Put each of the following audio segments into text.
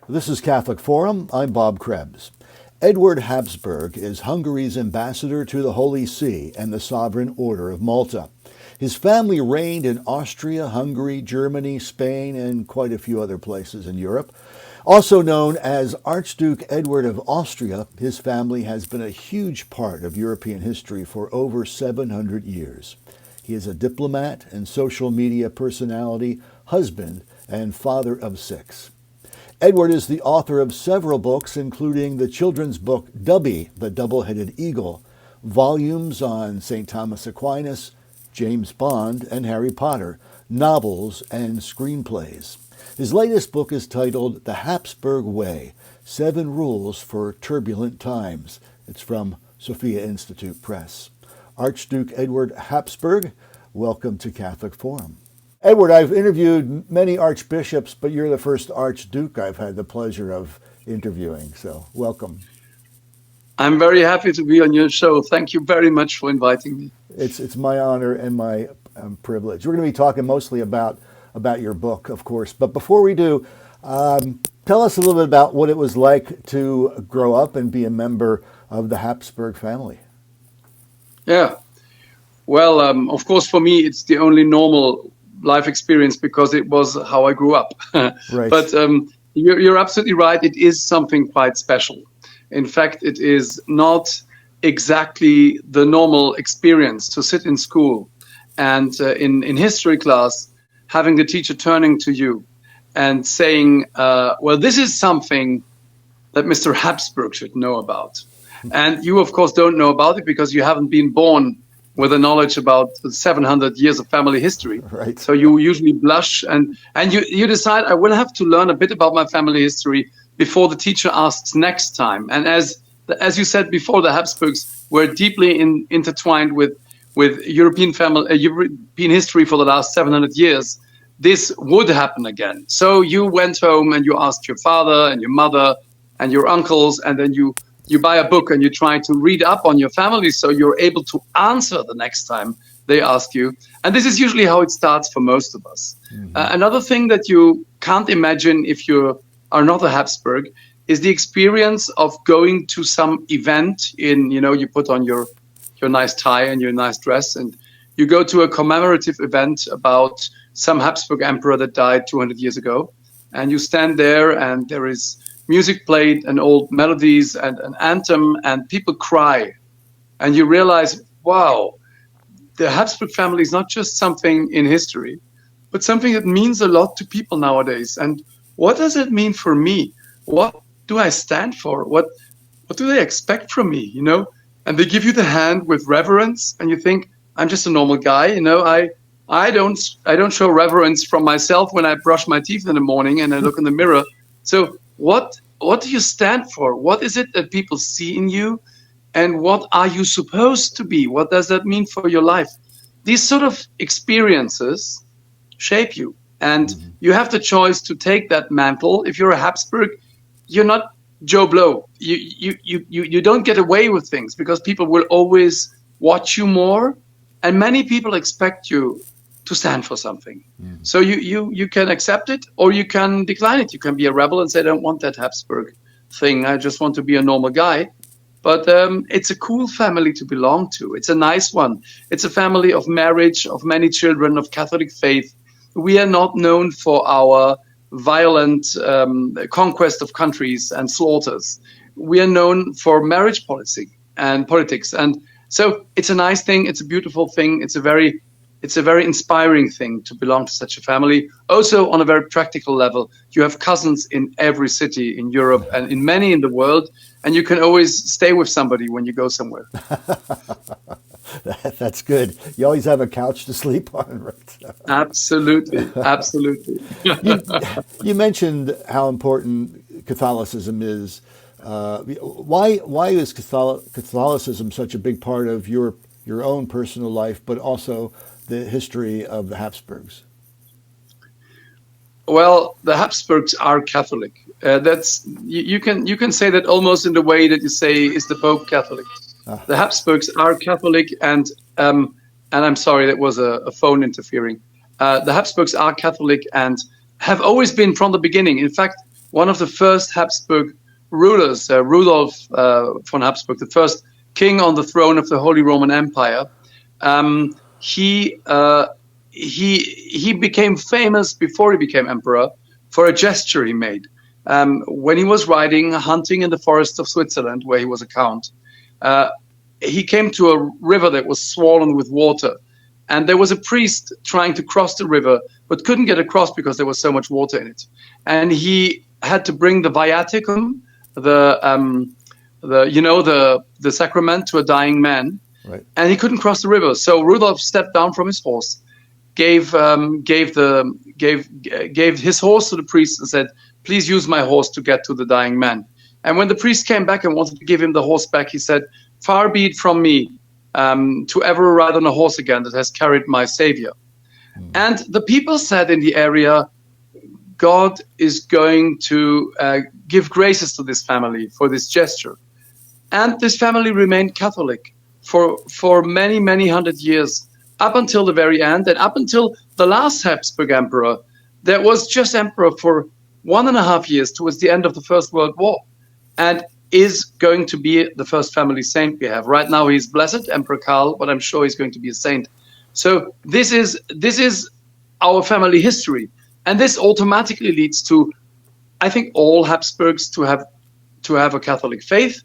This is Catholic Forum. I'm Bob Krebs. Eduard Habsburg is Hungary's ambassador to the Holy See and the Sovereign Order of Malta. His family reigned in Austria, Hungary, Germany, Spain, and quite a few other places in Europe. Also known as Archduke Eduard of Austria, his family has been a huge part of European history for over 700 years. He is a diplomat and social media personality, husband, and father of 6. Eduard is the author of several books, including the children's book Dubby, the Double-Headed Eagle, volumes on St. Thomas Aquinas, James Bond, and Harry Potter, novels and screenplays. His latest book is titled The Habsburg Way, 7 Rules for Turbulent Times. It's from Sophia Institute Press. Archduke Eduard Habsburg, welcome to Catholic Forum. Eduard, I've interviewed many archbishops, but you're the first archduke I've had the pleasure of interviewing, so welcome. I'm very happy to be on your show. Thank you very much for inviting me. It's my honor and my privilege. We're going to be talking mostly about your book, of course, but before we do, tell us a little bit about what it was like to grow up and be a member of the Habsburg family. Yeah, well, of course, for me, it's the only normal life experience because it was how I grew up. Right. But you're absolutely right. It is something quite special. In fact, it is not exactly the normal experience to sit in school and in history class, having the teacher turning to you and saying, well, this is something that Mr. Habsburg should know about. And you, of course, don't know about it because you haven't been born with a knowledge about 700 years of family history. Right. So you usually blush and you decide, I will have to learn a bit about my family history before the teacher asks next time. And as you said before, the Habsburgs were deeply intertwined with European history for the last 700 years. This would happen again. So you went home and you asked your father and your mother and your uncles, and then you buy a book and you try to read up on your family so you're able to answer the next time they ask you. And this is usually how it starts for most of us. Mm-hmm. Another thing that you can't imagine if you are not a Habsburg is the experience of going to some event you put on your nice tie and your nice dress and you go to a commemorative event about some Habsburg emperor that died 200 years ago. And you stand there and there is music played and old melodies and an anthem and people cry. And you realize, wow, the Habsburg family is not just something in history, but something that means a lot to people nowadays. And what does it mean for me? What do I stand for? What do they expect from me? And they give you the hand with reverence and you think, I'm just a normal guy. I don't show reverence from myself when I brush my teeth in the morning and I look in the mirror. So what do you stand for? What is it that people see in you? And what are you supposed to be? What does that mean for your life? These sort of experiences shape you. And you have the choice to take that mantle. If you're a Habsburg, you're not Joe Blow. You don't get away with things because people will always watch you more. And many people expect you to stand for something. So you can accept it or you can decline it. You can be a rebel and say, I don't want that Habsburg thing. I just want to be a normal guy. But it's a cool family to belong to. It's a nice one. It's a family of marriage, of many children, of Catholic faith. We are not known for our violent conquest of countries and slaughters. We are known for marriage policy and politics. And so it's a nice thing. It's a beautiful thing. It's a very inspiring thing to belong to such a family. Also, on a very practical level, you have cousins in every city in Europe and in many in the world, and you can always stay with somebody when you go somewhere. That's good. You always have a couch to sleep on, right? Absolutely, absolutely. You mentioned how important Catholicism is. Why is Catholicism such a big part of your own personal life, but also the history of the Habsburgs? Well, the Habsburgs are Catholic. You can say that almost in the way that you say, is the Pope Catholic? The Habsburgs are Catholic, and I'm sorry, that was a phone interfering. The Habsburgs are Catholic and have always been from the beginning. In fact, one of the first Habsburg rulers, Rudolf von Habsburg, the first king on the throne of the Holy Roman Empire. He became famous before he became emperor for a gesture he made. When he was hunting in the forests of Switzerland, where he was a count, he came to a river that was swollen with water. And there was a priest trying to cross the river, but couldn't get across because there was so much water in it. And he had to bring the viaticum, the sacrament to a dying man. Right. And he couldn't cross the river. So Rudolf stepped down from his horse, gave his horse to the priest and said, "Please use my horse to get to the dying man." And when the priest came back and wanted to give him the horse back, he said, "Far be it from me to ever ride on a horse again that has carried my savior." And the people said in the area, God is going to give graces to this family for this gesture. And this family remained Catholic for many, many hundred years, up until the very end, and up until the last Habsburg emperor, that was just emperor for 1.5 years towards the end of the First World War, and is going to be the first family saint we have. Right now he's blessed, Emperor Karl, but I'm sure he's going to be a saint. So this is our family history. And this automatically leads to, I think, all Habsburgs to have a Catholic faith,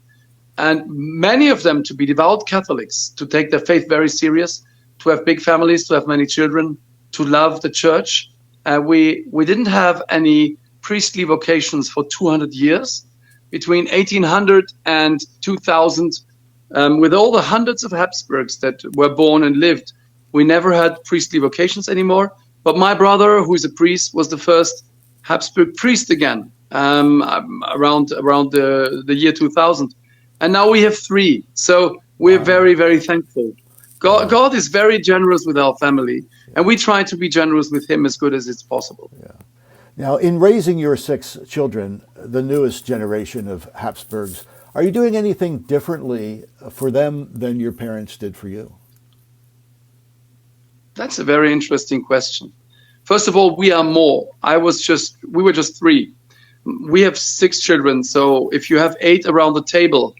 and many of them to be devout Catholics, to take their faith very serious, to have big families, to have many children, to love the church. We didn't have any priestly vocations for 200 years. Between 1800 and 2000, with all the hundreds of Habsburgs that were born and lived, we never had priestly vocations anymore. But my brother, who is a priest, was the first Habsburg priest again, around the year 2000. And now we have 3. So we're very, very thankful. God is very generous with our family, and we try to be generous with him as good as it's possible. Yeah. Now, in raising your 6 children, the newest generation of Habsburgs, are you doing anything differently for them than your parents did for you? That's a very interesting question. First of all, we are more. We were just 3. We have 6 children, so if you have 8 around the table,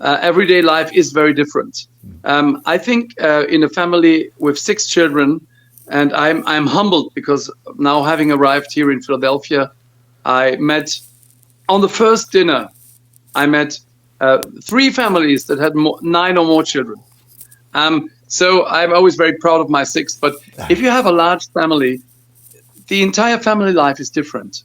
everyday life is very different. I think in a family with 6 children, and I'm humbled because now, having arrived here in Philadelphia, I met on the first dinner, I met 3 families that had 9 or more children. So I'm always very proud of my 6. But if you have a large family, the entire family life is different.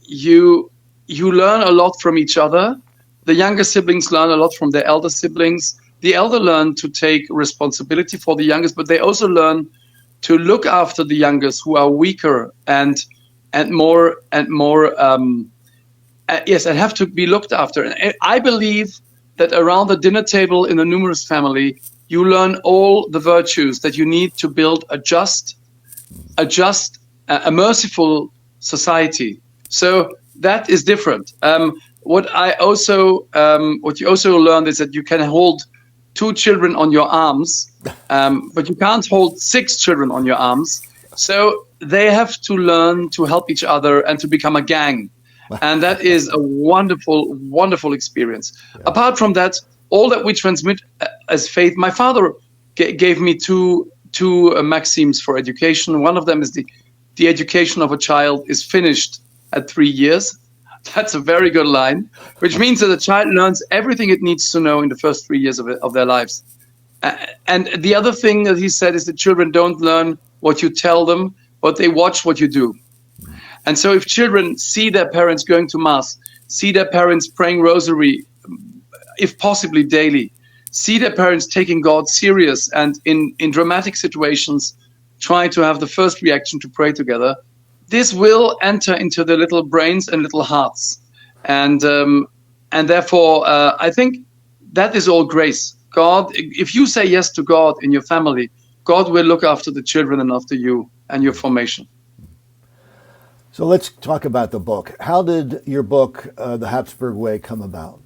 You learn a lot from each other. The younger siblings learn a lot from their elder siblings. The elder learn to take responsibility for the youngest, but they also learn to look after the youngest who are weaker and have to be looked after. And I believe that around the dinner table in a numerous family, you learn all the virtues that you need to build a merciful society. So that is different. What you also learn is that you can hold 2 children on your arms, but you can't hold 6 children on your arms. So they have to learn to help each other and to become a gang. And that is a wonderful, wonderful experience. Yeah. Apart from that, all that we transmit as faith, my father gave me two maxims for education. One of them is the education of a child is finished at 3 years. That's a very good line, which means that a child learns everything it needs to know in the first 3 years of their lives. And the other thing that he said is that children don't learn what you tell them, but they watch what you do. And so if children see their parents going to Mass, see their parents praying rosary, if possibly daily, see their parents taking God serious, and in dramatic situations, trying to have the first reaction to pray together, this will enter into their little brains and little hearts. And therefore, I think that is all grace. God, if you say yes to God in your family, God will look after the children and after you and your formation. So let's talk about the book. How did your book, The Habsburg Way, come about?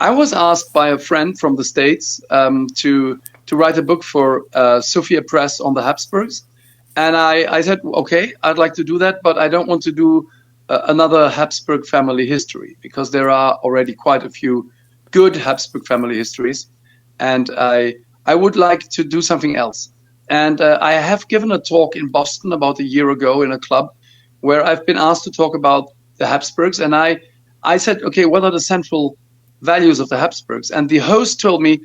I was asked by a friend from the States to write a book for Sophia Press on the Habsburgs. And I said, okay, I'd like to do that, but I don't want to do another Habsburg family history, because there are already quite a few good Habsburg family histories, and I would like to do something else. And I have given a talk in Boston about a year ago in a club where I've been asked to talk about the Habsburgs, and I said, okay, what are the central values of the Habsburgs? And the host told me,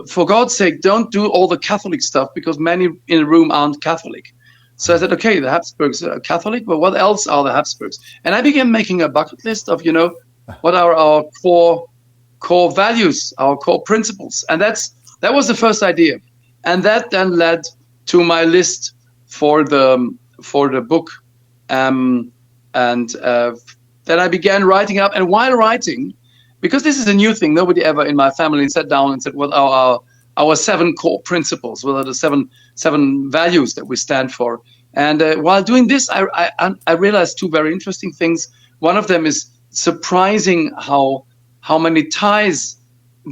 for God's sake, don't do all the Catholic stuff, because many in the room aren't Catholic. So I said, okay, the Habsburgs are Catholic, but what else are the Habsburgs? And I began making a bucket list of, what are our core values, our core principles. And that was the first idea. And that then led to my list for the book. And then I began writing up. And while writing, because this is a new thing, nobody ever in my family sat down and said, what are our 7 core principles? What are the seven values that we stand for? And while doing this, I realized 2 very interesting things. One of them is surprising how many ties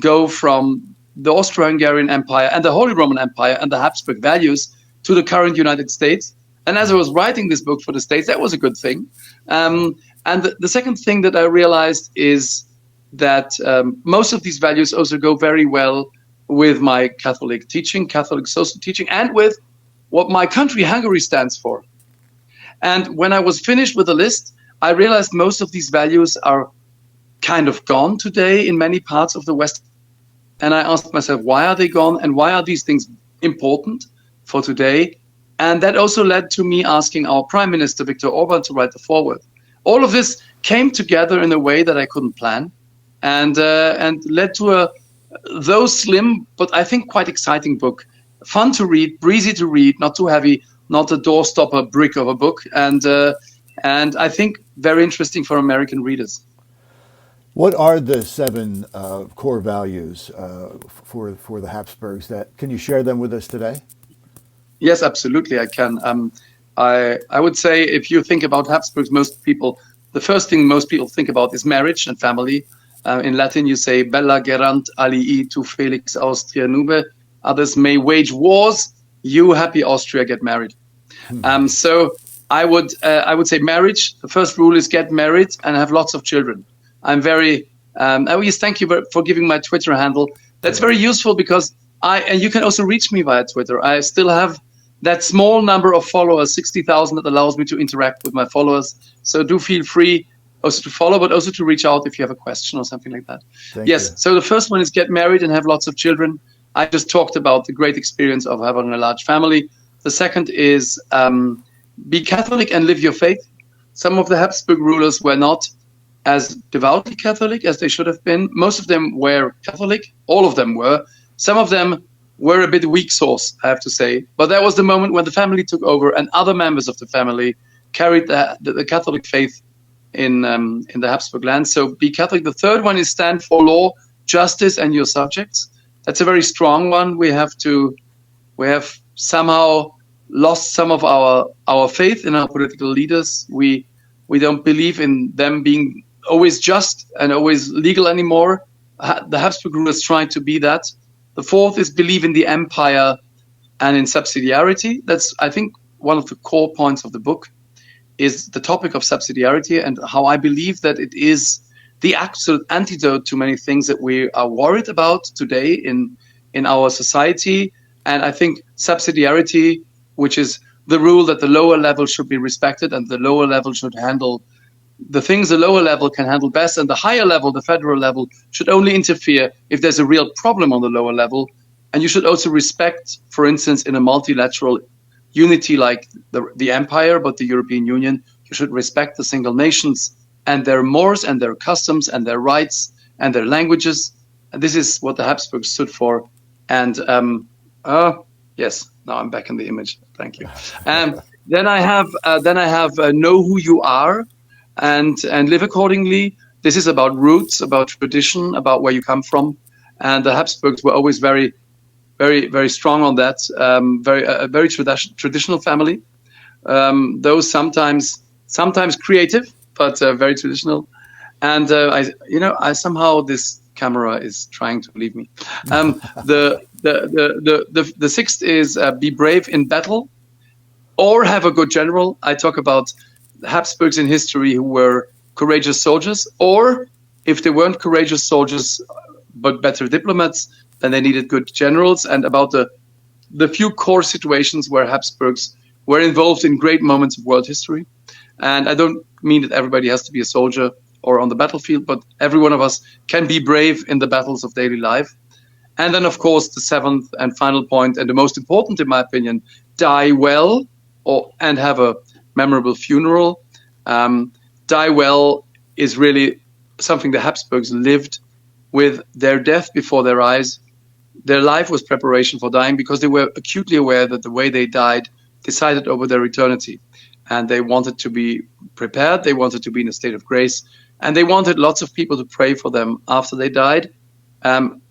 go from the Austro-Hungarian Empire and the Holy Roman Empire and the Habsburg values to the current United States. And as I was writing this book for the States, that was a good thing. And the second thing that I realized is that most of these values also go very well with my Catholic teaching, Catholic social teaching, and with what my country, Hungary, stands for. And when I was finished with the list, I realized most of these values are kind of gone today in many parts of the West. And I asked myself, why are they gone? And why are these things important for today? And that also led to me asking our Prime Minister, Viktor Orban, to write the foreword. All of this came together in a way that I couldn't plan, and led to though slim, but I think quite exciting book. Fun to read, breezy to read, not too heavy, not a doorstopper brick of a book, and I think very interesting for American readers. What are the 7 core values for the Habsburgs? Can you share them with us today? Yes, absolutely, I can. I would say if you think about Habsburgs, the first thing most people think about is marriage and family. In Latin, you say "Bella gerant alii tu felix Austria nube." Others may wage wars. You, happy Austria, get married. So I would say marriage. The first rule is get married and have lots of children. I'm very. Yes, thank you for giving my Twitter handle. That's very useful because and you can also reach me via Twitter. I still have that small number of followers, 60,000, that allows me to interact with my followers. So do feel free also to follow, but also to reach out if you have a question or something like that. Thank you. So the first one is get married and have lots of children. I just talked about the great experience of having a large family. The second is be Catholic and live your faith. Some of the Habsburg rulers were not as devoutly Catholic as they should have been. Most of them were Catholic. All of them were. Some of them were a bit weak sauce, I have to say. But that was the moment when the family took over and other members of the family carried the Catholic faith in the Habsburg land. So be Catholic. The third one is stand for law, justice, and your subjects. That's a very strong one. We have somehow lost some of our faith in our political leaders. We don't believe in them being always just and always legal anymore. The Habsburg rulers tried to be that. The fourth is believe in the empire and in subsidiarity. That's, I think, one of the core points of the book is the topic of subsidiarity and how I believe that it is the absolute antidote to many things that we are worried about today in our society. And I think subsidiarity, which is the rule that the lower level should be respected and the lower level should handle the things the lower level can handle best, and the higher level, the federal level, should only interfere if there's a real problem on the lower level. And you should also respect, for instance, in a multilateral unity like the empire, but the European Union, you should respect the single nations and their mores and their customs and their rights and their languages. And this is what the Habsburgs stood for. And yes, now I'm back in the image. Thank you. Then I have know who you are and live accordingly. This is about roots, about tradition, about where you come from. And the Habsburgs were always very, very, very strong on that. A very traditional family. Though sometimes creative, but very traditional. And I somehow this camera is trying to leave me. The sixth is be brave in battle, or have a good general. I talk about Habsburgs in history who were courageous soldiers, or if they weren't courageous soldiers but better diplomats, then they needed good generals. And about the few core situations where Habsburgs were involved in great moments of world history. And I don't mean that everybody has to be a soldier or on the battlefield, but every one of us can be brave in the battles of daily life. And then, of course, the seventh and final point, and the most important, in my opinion, die well and have a memorable funeral. Die well is really something the Habsburgs lived with their death before their eyes. Their life was preparation for dying because they were acutely aware that the way they died decided over their eternity. And they wanted to be prepared. They wanted to be in a state of grace. And they wanted lots of people to pray for them after they died.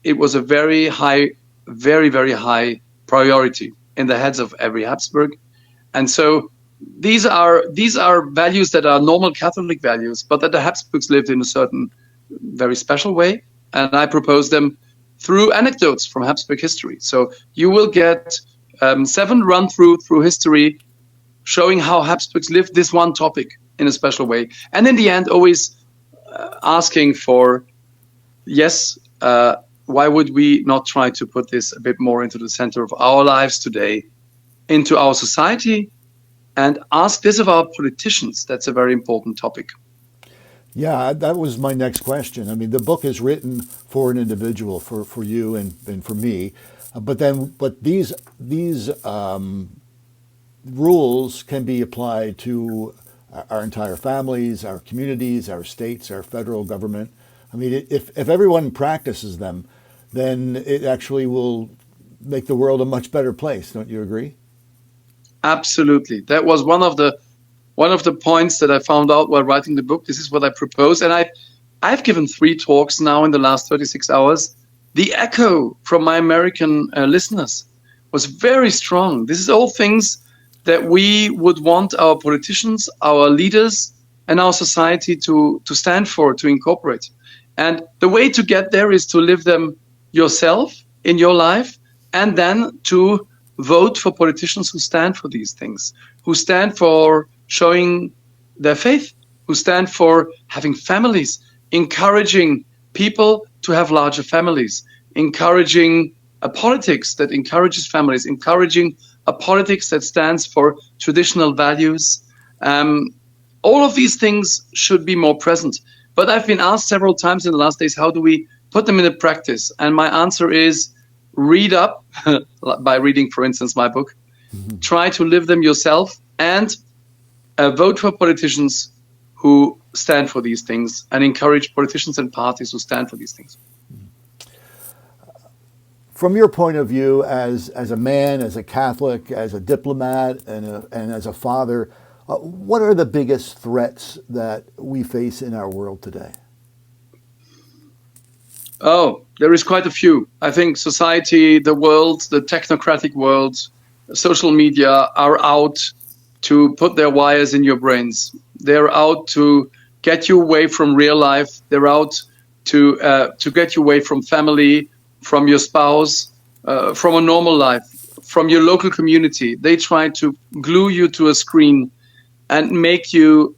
It was a very high, very, very high priority in the heads of every Habsburg. And so these are values that are normal Catholic values, but that the Habsburgs lived in a certain very special way. And I propose them through anecdotes from Habsburg history. So you will get 7 run-through history showing how Habsburgs lived this one topic in a special way. And in the end, always asking for, yes, why would we not try to put this a bit more into the center of our lives today, into our society, and ask this of our politicians? That's a very important topic. Yeah, that was my next question. I mean, the book is written for an individual, for you and for me, but these rules can be applied to our entire families, our communities, our states, our federal government. I mean, if everyone practices them, then it actually will make the world a much better place. Don't you agree? Absolutely. That was one of the points that I found out while writing the book. This is what I propose. And I've given 3 talks now in the last 36 hours. The echo from my American listeners was very strong. This is all things that we would want our politicians, our leaders, and our society to stand for, to incorporate. And the way to get there is to live them yourself in your life, and then to vote for politicians who stand for these things, who stand for showing their faith, who stand for having families, encouraging people to have larger families, encouraging a politics that encourages families, encouraging a politics that stands for traditional values. All of these things should be more present. But I've been asked several times in the last days, how do we put them into practice? And my answer is read up by reading, for instance, my book. Mm-hmm. Try to live them yourself and vote for politicians who stand for these things and encourage politicians and parties who stand for these things. From your point of view as a man, as a Catholic, as a diplomat, and as a father, what are the biggest threats that we face in our world today? Oh, there is quite a few. I think society, the world, the technocratic world, social media are out to put their wires in your brains. They're out to get you away from real life. They're out to get you away from family, from your spouse, from a normal life, from your local community. They try to glue you to a screen and make you,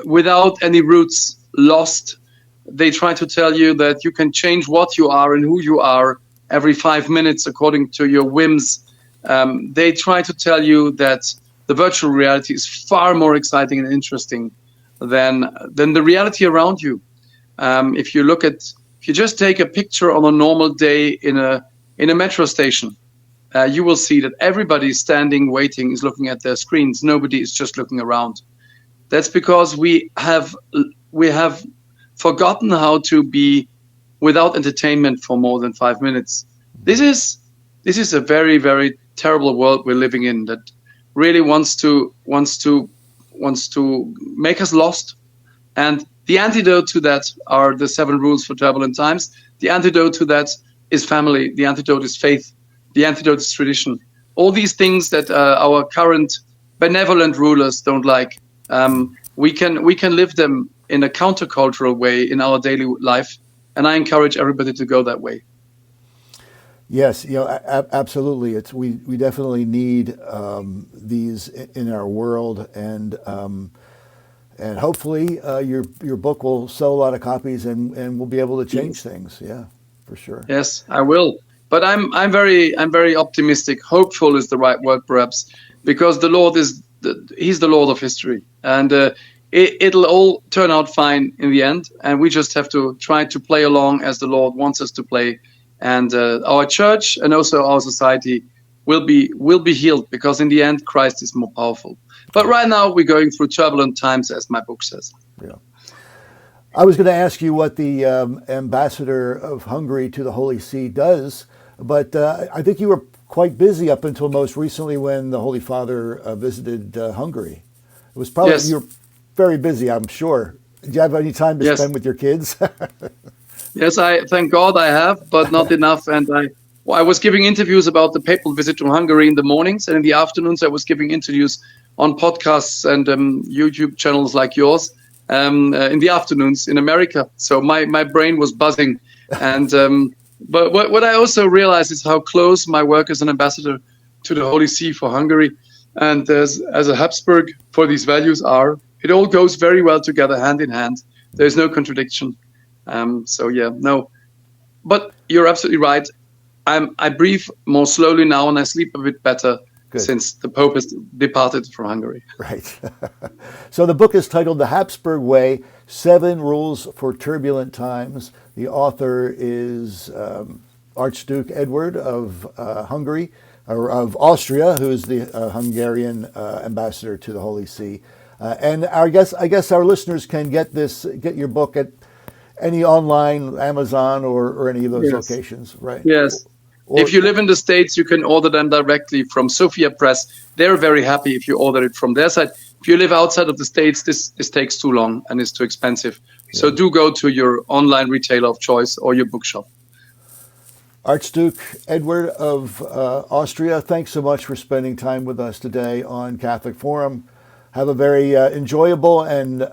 without any roots, lost. They try to tell you that you can change what you are and who you are every 5 minutes according to your whims. They try to tell you that the virtual reality is far more exciting and interesting than the reality around you. If you just take a picture on a normal day in a metro station, you will see that everybody standing, waiting, is looking at their screens. Nobody is just looking around. That's because we have forgotten how to be without entertainment for more than 5 minutes. This is a very, very terrible world we're living in that really wants to make us lost. And the antidote to that are the 7 rules for turbulent times. The antidote to that is family. The antidote is faith. The antidote is tradition. All these things that our current benevolent rulers don't like, we can live them in a countercultural way in our daily life. And I encourage everybody to go that way. Yes, absolutely. We definitely need these in our world, and hopefully your book will sell a lot of copies, and we'll be able to change things. Yeah, for sure. Yes, I will. But I'm very optimistic. Hopeful is the right word, perhaps, because the Lord He's the Lord of history, and it'll all turn out fine in the end. And we just have to try to play along as the Lord wants us to play, and our church and also our society will be healed, because in the end Christ is more powerful. But right now we're going through turbulent times, as my book says. Yeah. I was going to ask you what the ambassador of Hungary to the Holy See does, but I think you were quite busy up until most recently when the Holy Father visited Hungary. It was probably Yes. you were very busy, I'm sure. Do you have any time to Yes. spend with your kids? Yes, I thank God I have, but not enough. And I was giving interviews about the papal visit to Hungary in the mornings, and in the afternoons I was giving interviews on podcasts and YouTube channels like yours in the afternoons in America. So my brain was buzzing, and but what I also realized is how close my work as an ambassador to the Holy See for Hungary and as a Habsburg for these values are. It all goes very well together, hand in hand. There's no contradiction. So yeah, no, but you're absolutely right. I breathe more slowly now, and I sleep a bit better. Good. Since the Pope has departed from Hungary. Right. So the book is titled The Habsburg Way, 7 Rules for Turbulent Times. The author is Archduke Eduard of Hungary, or of Austria, who is the Hungarian ambassador to the Holy See. And I guess our listeners can get your book at any online, Amazon, or any of those Yes. locations, right? Yes. Or, if you live in the States, you can order them directly from Sophia Press. They're very happy if you order it from their side. If you live outside of the States, this takes too long and is too expensive. So do go to your online retailer of choice or your bookshop. Archduke Eduard of Austria, thanks so much for spending time with us today on Catholic Forum. Have a very enjoyable and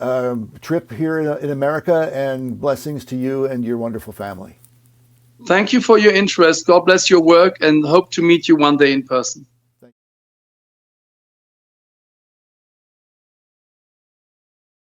trip here in America, and blessings to you and your wonderful family. Thank you for your interest. God bless your work, and hope to meet you one day in person.